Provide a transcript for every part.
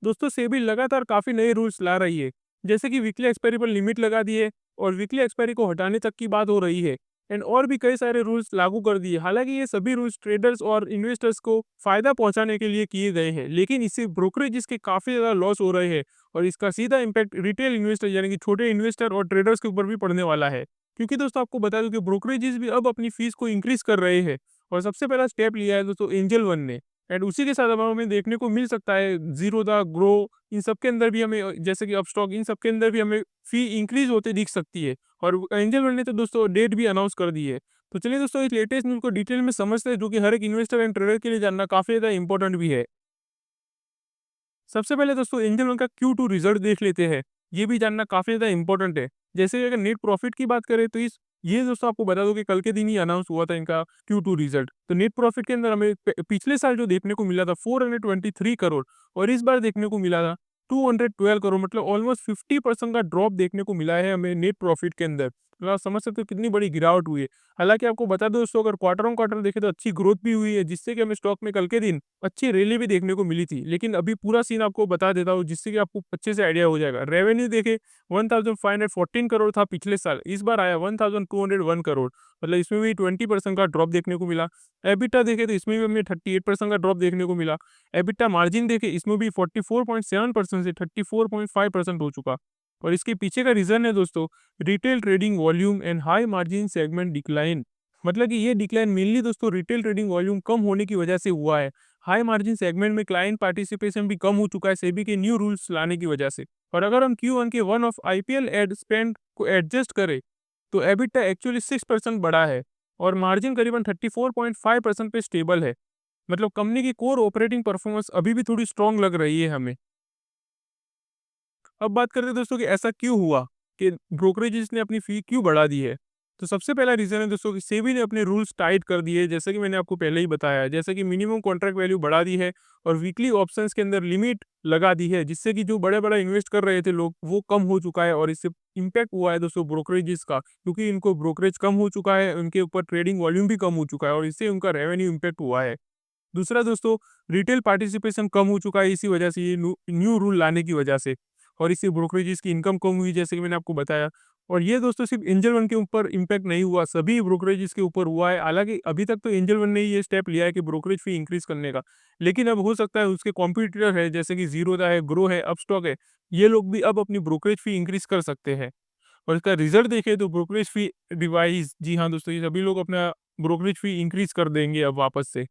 दोस्तों सेबी लगातार काफ़ी नए रूल्स ला रही है, जैसे कि वीकली एक्सपायरी पर लिमिट लगा दी है और वीकली एक्सपायरी को हटाने तक की बात हो रही है। एंड और भी कई सारे रूल्स लागू कर दिए। हालांकि ये सभी रूल्स ट्रेडर्स और इन्वेस्टर्स को फ़ायदा पहुंचाने के लिए किए गए हैं, लेकिन इससे ब्रोकरेजेस के काफ़ी ज़्यादा लॉस हो रहे हैं और इसका सीधा इम्पैक्ट रिटेल इन्वेस्टर यानी कि छोटे इन्वेस्टर और ट्रेडर्स के ऊपर भी पड़ने वाला है। क्योंकि दोस्तों आपको बता दूं कि ब्रोकरेजेस भी अब अपनी फीस को इंक्रीज़ कर रहे हैं और सबसे पहला स्टेप लिया है दोस्तों एंजल वन ने। एंड उसी के साथ अब हमें देखने को मिल सकता है ज़ीरोधा, ग्रो, इन सब के अंदर भी हमें जैसे कि अपस्टॉक, इन सब के अंदर भी हमें फ़ी इंक्रीज़ होते दिख सकती है। और एंजल वन ने तो दोस्तों डेट भी अनाउंस कर दी है। तो चलिए दोस्तों इस लेटेस्ट न्यूज़ को डिटेल में समझते हैं, जो कि हर एक इन्वेस्टर एंड ट्रेडर के लिए जानना काफ़ी ज़्यादा इम्पोर्टेंट भी है। सबसे पहले दोस्तों एंजल वन का Q2 रिजल्ट देख लेते हैं। ये भी जानना काफ़ी ज़्यादा इम्पोर्टेंट है। जैसे अगर नेट प्रॉफिट की बात करें तो इस ये दोस्तों आपको बता दूँ कि कल के दिन ही अनाउंस हुआ था इनका Q2 रिजल्ट। तो नेट प्रॉफिट के अंदर हमें पिछले साल जो देखने को मिला था 423 करोड़ और इस बार देखने को मिला था 212 करोड़, मतलब ऑलमोस्ट 50% का ड्रॉप देखने को मिला है हमें नेट प्रॉफिट के अंदर। तो आप समझ सकते हो कितनी बड़ी गिरावट हुई है। हालाँकि आपको बता दूँ दोस्तों, अगर क्वार्टर ऑन क्वार्टर देखें तो अच्छी ग्रोथ भी हुई है, जिससे कि हमें स्टॉक में कल के दिन अच्छी रैली भी देखने को मिली थी। लेकिन अभी पूरा सीन आपको बता देता हूँ, जिससे कि आपको अच्छे से आइडिया हो जाएगा। रेवेन्यू देखें 1514 करोड़ था पिछले साल, इस बार आया 1201 करोड़, मतलब इसमें भी 20% का ड्रॉप देखने को मिला। एबिटा देखें तो इसमें भी हमें 38% का ड्रॉप देखने को मिला। एबिटा मार्जिन देखें, इसमें भी 44.7% से 34.5% हो चुका। और इसके पीछे का रीज़न है दोस्तों retail trading volume and high margin segment decline. मतलब कि ये डिक्लाइन मेनली दोस्तों रिटेल ट्रेडिंग वॉल्यूम कम होने की वजह से हुआ है। हाई मार्जिन सेगमेंट में क्लाइंट पार्टिसिपेशन भी कम हो चुका है सेबी के न्यू रूल्स लाने की वजह से। और अगर हम Q1 के one of IPL ad spend को एडजस्ट करें तो एबिटा एक्चुअली 6% बढ़ा है और मार्जिन करीबन 34.5% पे स्टेबल है। मतलब कंपनी की कोर ऑपरेटिंग परफॉर्मेंस अभी भी थोड़ी स्ट्रांग लग रही है हमें। अब बात करते हैं दोस्तों कि ऐसा क्यों हुआ कि ब्रोकरेजेस ने अपनी फ़ी क्यों बढ़ा दी है। तो सबसे पहला रीज़न है दोस्तों कि सेबी ने अपने रूल्स टाइट कर दिए, जैसे कि मैंने आपको पहले ही बताया है। जैसे कि मिनिमम कॉन्ट्रैक्ट वैल्यू बढ़ा दी है और वीकली ऑप्शंस के अंदर लिमिट लगा दी है, जिससे कि जो बड़े-बड़ा इन्वेस्ट कर रहे थे लोग, वो कम हो चुका है और इससे इम्पैक्ट हुआ है दोस्तों ब्रोकरेजेस का, क्योंकि इनको ब्रोकरेज कम हो चुका है, उनके ऊपर ट्रेडिंग वॉल्यूम भी कम हो चुका है और इससे उनका रेवेन्यू इम्पैक्ट हुआ है। दूसरा दोस्तों, रिटेल पार्टिसिपेशन कम हो चुका है इसी वजह से, ये न्यू रूल लाने की वजह से, और इससे ब्रोकरेजेस की इनकम कम हुई, जैसे कि मैंने आपको बताया। और ये दोस्तों सिर्फ एंजल वन के ऊपर इम्पैक्ट नहीं हुआ, सभी ब्रोकरेजेस के ऊपर हुआ है। हालांकि अभी तक तो एंजल वन ने ही ये स्टेप लिया है कि ब्रोकरेज फी इंक्रीज करने का, लेकिन अब हो सकता है उसके कॉम्पिटिटर है, जैसे कि जीरोदा है, ग्रो है, अपस्टॉक है, ये लोग भी अब अपनी ब्रोकरेज फी इंक्रीज कर सकते हैं। और इसका रिजल्ट देखें तो ब्रोकरेज फी रिवाइज, जी हाँ दोस्तों, ये सभी लोग अपना ब्रोकरेज फी इंक्रीज कर देंगे अब वापस से।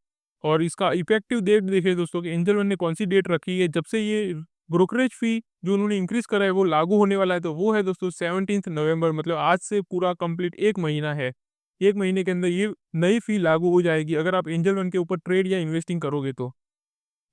और इसका इफेक्टिव डेट देखें दोस्तों कि एंजल वन ने कौन सी डेट रखी है जब से ये ब्रोकरेज फी जो उन्होंने इंक्रीज करा है वो लागू होने वाला है, तो वो है दोस्तों 17 नवंबर, मतलब आज से पूरा कंप्लीट एक महीना है। एक महीने के अंदर ये नई फी लागू हो जाएगी अगर आप एंजल वन के ऊपर ट्रेड या इन्वेस्टिंग करोगे तो।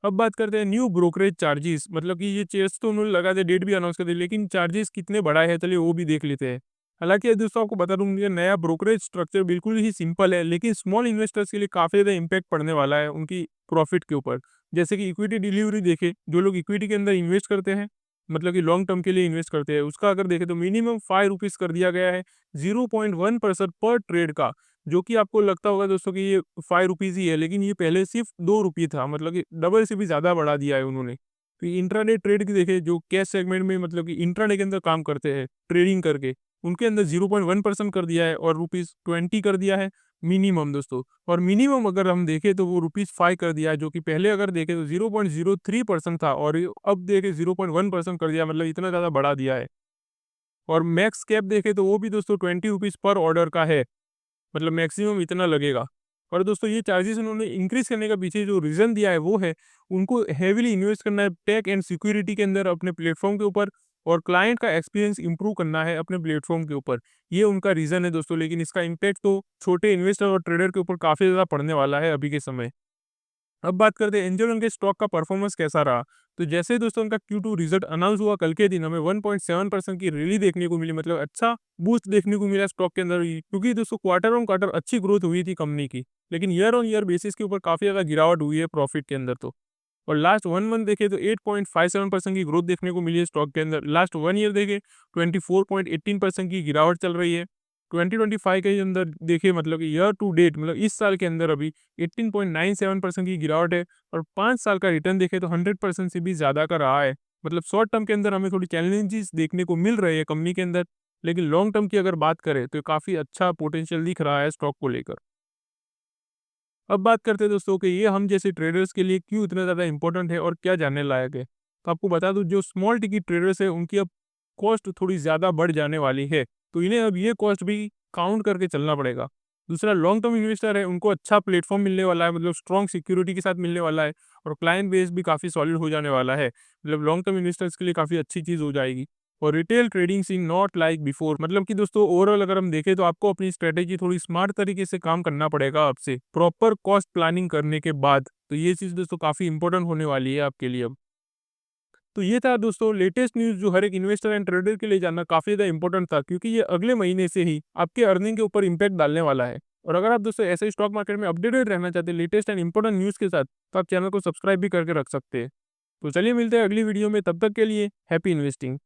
अब बात करते हैं न्यू ब्रोकरेज चार्जेस, मतलब कि ये चेयर्स तो उन्होंने लगा दिए, डेट भी अनाउंस कर दी, लेकिन चार्जेस कितने बढ़ाए हैं चलिए वो भी देख लेते हैं। हालांकि ये दोस्तों आपको बता दूं, ये नया ब्रोकरेज स्ट्रक्चर बिल्कुल ही सिंपल है, लेकिन स्मॉल इन्वेस्टर्स के लिए काफ़ी ज़्यादा इम्पैक्ट पड़ने वाला है उनकी प्रॉफिट के ऊपर। जैसे कि इक्विटी डिलीवरी देखे, जो लोग इक्विटी के अंदर इन्वेस्ट करते हैं, मतलब कि लॉन्ग टर्म के लिए इन्वेस्ट करते हैं, उसका अगर देखें तो मिनिमम ₹5 कर दिया गया है, 0.1% पर ट्रेड का। जो कि आपको लगता होगा दोस्तों कि ये ₹5 ही है, लेकिन ये पहले सिर्फ़ ₹2 था, मतलब कि डबल से भी ज़्यादा बढ़ा दिया है उन्होंने। तो ये इंट्राडे ट्रेड की देखें, जो कैश सेगमेंट में मतलब कि इंट्राडे के अंदर काम करते हैं, ट्रेडिंग करके, उनके अंदर 0.1% कर दिया है और ₹20 कर दिया है मिनिमम दोस्तों। और मिनिमम अगर हम देखें तो वो ₹5 कर दिया है, जो कि पहले अगर देखें तो 0.03% था और ये अब देखें 0.1% कर दिया, मतलब इतना ज़्यादा बढ़ा दिया है। और मैक्स कैप देखें तो वो भी दोस्तों ₹20 पर ऑर्डर का है। मतलब मैक्सिमम इतना लगेगा। और दोस्तों ये चार्जेस उन्होंने इंक्रीज़ करने का पीछे जो रीज़न दिया है वो है, उनको हेवीली इन्वेस्ट करना है टेक एंड सिक्योरिटी के अंदर अपने प्लेटफ़ॉर्म के ऊपर, और क्लाइंट का एक्सपीरियंस इंप्रूव करना है अपने प्लेटफ़ॉर्म के ऊपर। ये उनका रीज़न है दोस्तों, लेकिन इसका इम्पैक्ट तो छोटे इन्वेस्टर और ट्रेडर के ऊपर काफ़ी ज़्यादा पड़ने वाला है अभी के समय। अब बात करते हैं एंजल वन के स्टॉक का परफॉर्मेंस कैसा रहा। तो जैसे ही दोस्तों उनका Q2 रिजल्ट अनाउंस हुआ कल के दिन, हमें 1.7% की रैली देखने को मिली, मतलब अच्छा बूस्ट देखने को मिला स्टॉक के अंदर ही, क्योंकि दोस्तों क्वार्टर ऑन क्वार्टर अच्छी ग्रोथ हुई थी कंपनी की, लेकिन ईयर ऑन ईयर बेसिस के ऊपर काफ़ी ज़्यादा गिरावट हुई है प्रॉफिट के अंदर तो। और लास्ट 1 मंथ देखें तो 8.57% की ग्रोथ देखने को मिली है स्टॉक के अंदर। लास्ट 1 ईयर देखें 24.18% की गिरावट चल रही है। 2025 के अंदर देखिए मतलब कि ईयर टू डेट मतलब इस साल के अंदर अभी 18.97% की गिरावट है और 5 साल का रिटर्न देखें तो 100% से भी ज़्यादा का रहा है। मतलब शॉर्ट टर्म के अंदर हमें थोड़ी चैलेंजेस देखने को मिल रहे हैं कंपनी के अंदर, लेकिन लॉन्ग टर्म की अगर बात करें तो काफ़ी अच्छा पोटेंशियल दिख रहा है स्टॉक को लेकर। अब बात करते हैं दोस्तों कि ये हम जैसे ट्रेडर्स के लिए क्यों इतना ज़्यादा इम्पोर्टेंट है और क्या जानने लायक है। तो आपको बता दूँ जो स्मॉल टिकट ट्रेडर्स है उनकी अब कॉस्ट थोड़ी ज़्यादा बढ़ जाने वाली है। तो इन्हें अब ये कॉस्ट भी काउंट करके चलना पड़ेगा। दूसरा लॉन्ग टर्म इन्वेस्टर है उनको अच्छा प्लेटफ़ॉर्म मिलने वाला है मतलब स्ट्रॉन्ग सिक्योरिटी के साथ मिलने वाला है और क्लाइंट बेस भी काफ़ी सॉलिड हो जाने वाला है। मतलब लॉन्ग टर्म इन्वेस्टर्स के लिए काफ़ी अच्छी चीज़ हो जाएगी। और retail trading scene not like before मतलब कि दोस्तों ओवरऑल अगर हम देखें तो आपको अपनी स्ट्रेटेजी थोड़ी स्मार्ट तरीके से काम करना पड़ेगा आपसे प्रॉपर कॉस्ट प्लानिंग करने के बाद। तो ये चीज़ दोस्तों काफ़ी इंपॉर्टेंट होने वाली है आपके लिए अब। तो ये था दोस्तों लेटेस्ट न्यूज़ जो हर एक इन्वेस्टर एंड ट्रेडर के लिए जानना काफ़ी ज़्यादा इंपॉर्टेंट था क्योंकि ये अगले महीने से ही आपके अर्निंग के ऊपर इम्पैक्ट डालने वाला है। और अगर आप दोस्तों ऐसे ही स्टॉक मार्केट में अपडेटेड रहना चाहते हैं लेटेस्ट एंड इंपॉर्टेंट न्यूज़ के साथ तो आप चैनल को सब्सक्राइब भी करके रख सकते हैं। तो चलिए मिलते हैं अगली वीडियो में, तब तक के लिए हैप्पी इन्वेस्टिंग।